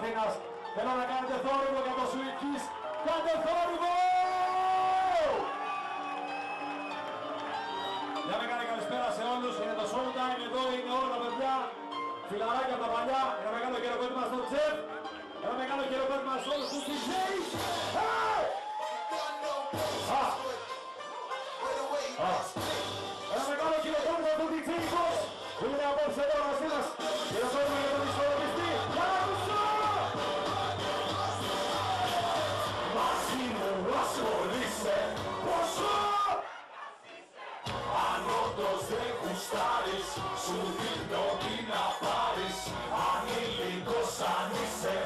Αθήνας. Θέλω να κάνετε θόρυβο για το Sweet Kiss. Κάντε θόρυβο! Για να κάνει καλησπέρα σε όλους. Είναι το Showtime, εδώ είναι όλα τα παιδιά. Φιλαράκια από τα παλιά. Ένα μεγάλο χειροκρότημα στον Τζεφ. Ένα μεγάλο χειροκρότημα σε όλους τους DJs. Ένα μεγάλο χειροκρότημα στον DJ Boss που είναι απόψε εδώ μαζί μας. Χειροκρότημα για τον ισολογιστή. Μαζί μου ασχολείσαι πόσο αν όντως δεν γουστάρεις, σου δείχνω τι να πάρεις. Ανήλικος αν είσαι,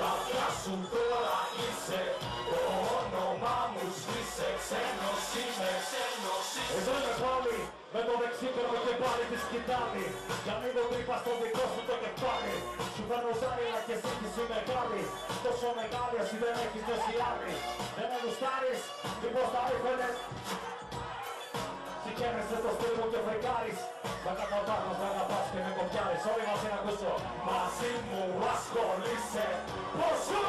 κάποια σου τώρα είσαι. Το όνομά μου σβήσε, ξένος είμαι, ξένος είσαι. Εδώ είναι πάλι, με το δεξίπεδο και πάλι της κοιτάνει. Για λίγο τρύπα στο δικό σου το κεφάλι. Σου φέρνω ζάρια και εσύ είσαι μεγάλη. Τόσο μεγάλη εσύ δεν έχεις δώσει άλλη. Δεν με γουστάρεις, λοιπόν θα ήθελες. Συγχαίρεσαι το στυλ μου και φρικάρεις. Θα καταβάλω, θα αγαπάς και με κοπιάρεις. Όλοι μαζί να ακούσω. Μαζί μου ασχολείσαι πόσο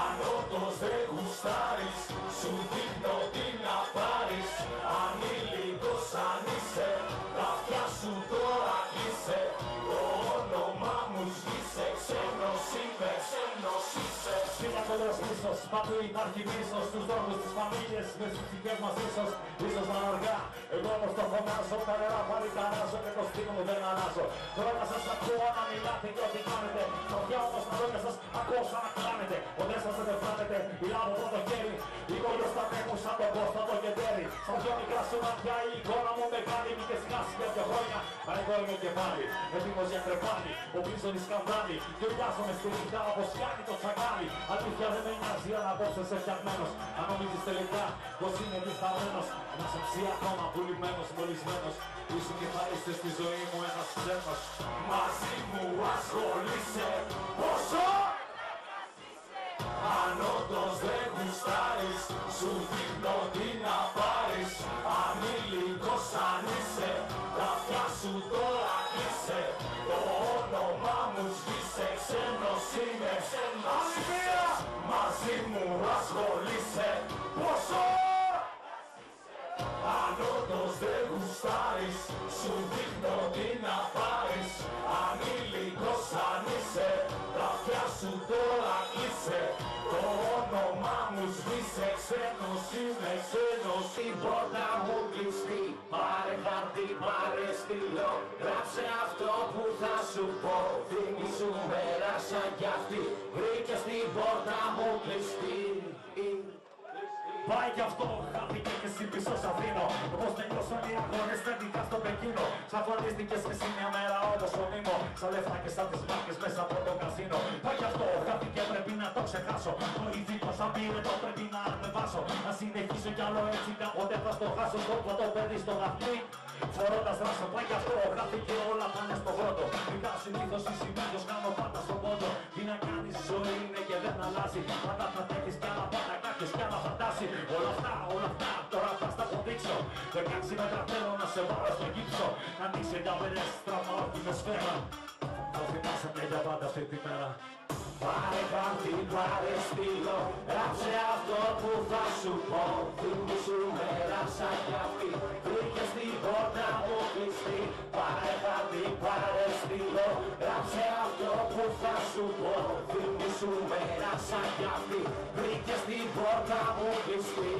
αν όντως δεν γουστάρεις, σου δείχνω τι να πάρεις. Ανήλικος αν είσαι, τα αυτιά σου τώρα είσαι. Το όνομά μου σβήσε, ξένος είμαι, ξένος είσαι. Σπίτι κοντρός πίσος, παντού υπάρχει πίσος. Στους δρόμους της φαμίλιες, με στις δικές μας ίσως. Ίσως να αργά, εγώ όμως το φωνάζω. Τα νερά πάλι ταράζω και το στίγμα μου δεν αλλάζω. Τώρα να σας ακούω να μιλάτε και ό,τι κάνετε. Τα αυτιά όμως τα λόγια σας ακούω σαν να κάνετε. Ποτέ σας δεν φράνετε, μιλάω από το χέρι. Οι κόλλος τα τρέχουν σαν τον Κώστα το κεντέρι. Σαν δυο μικρά σου μάτια η εικόνα μου μεγάλη. Μη και σκάσει για 2 χρόνια, μα εγώ είμαι και πάλι. Έτοιμος για κρεπάλι, ο πίσω τη σκανδάλη. Και ουρλιάζομαι στη λιτά όπως κάνει το τσακάλι. Αλήθεια δεν με νοιάζει αν απόψε σε φτιαγμένος. Αν νομίζεις τελικά πως είναι δισταμένος. Να σε ψή ακόμα πουλημένος, μολυσμένος. Ήσουν και θα είστε στη ζωή μου ένας ξένος. Μαζί μου ασχολείσαι πόσο αν όντως δεν γουστάρεις, σου δείχνω τι να πάρεις. Ανήλικος αν είσαι, τα αυτιά σου τώρα είσαι. Το όνομά μου σβήσε, ξένος είμαι, ξένος είσαι. Μαζί μου ασχολείσαι πόσο αν όντως δεν γουστάρεις, σου δείχνω τι να πάρεις. Ανήλικος αν είσαι, τα αυτιά σου τώρα είσαι. Το όνομά μου σβήσε, ξένος είμαι, ξένος. Την πόρτα μου κλειστή, πάρε χαρτί, πάρε στυλό. Γράψε αυτό που θα σου πω, θυμήσου μέρα σαν κι αυτή. Βρήκες την πόρτα μου κλειστή. Πάει κι αυτό, χάθηκε και εσύ πίσω σ' αφήνω. Όπως τελειώσαν οι αγώνες τελικά στο Πεκίνο. Ξαφωνίστηκες εσύ μια μέρα όπως ο Νίμο. Σαν λεφτά και σαν τις μάρκες μέσα από το καζίνο. Πάει κι αυτό, χάθηκε πρέπει να το ξεχάσω. Το ηθικό σαν πήρε το πρέπει να ανεβάσω. Να συνεχίσω κι άλλο έτσι κάποτε θα στο χάσω. Το το παιδί στο γαθμί, φορώντας ράσο. Πάει κι αυτό, χάθηκε όλα πάνε στο πρώτο. Μικρά συνήθως ή συνήθως κάνω πάντα στον πόντο. Τι να κάνεις, ζωή είναι και δεν αλλάζει. Πάντα θα τρέχεις κι άλλα πάντα κάποιες κι άλλα φαντάσει. Όλα αυτά, τώρα θα στα αποδείξω. 16 μέτρα θέλω να σε βάλω στο γύψο. Να ανοίξει για μερές στραμμά όχι με σφαίρα. Θα θυμάσαι για πάντα αυτή τη μέρα. Πάρε χαρτί, πάρε στυλό. Γράψε αυτό που θα σου πω. Θυμήσου μέρα σαν κι αυτή. Βρήκες την πόρτα μου κλειστή. Πάρε χαρτί, πάρε στυλό. Γράψε αυτό που θα σου πω. Θυμήσου μέρα σαν κι αυτή. Βρήκες την πόρτα μου κλειστή.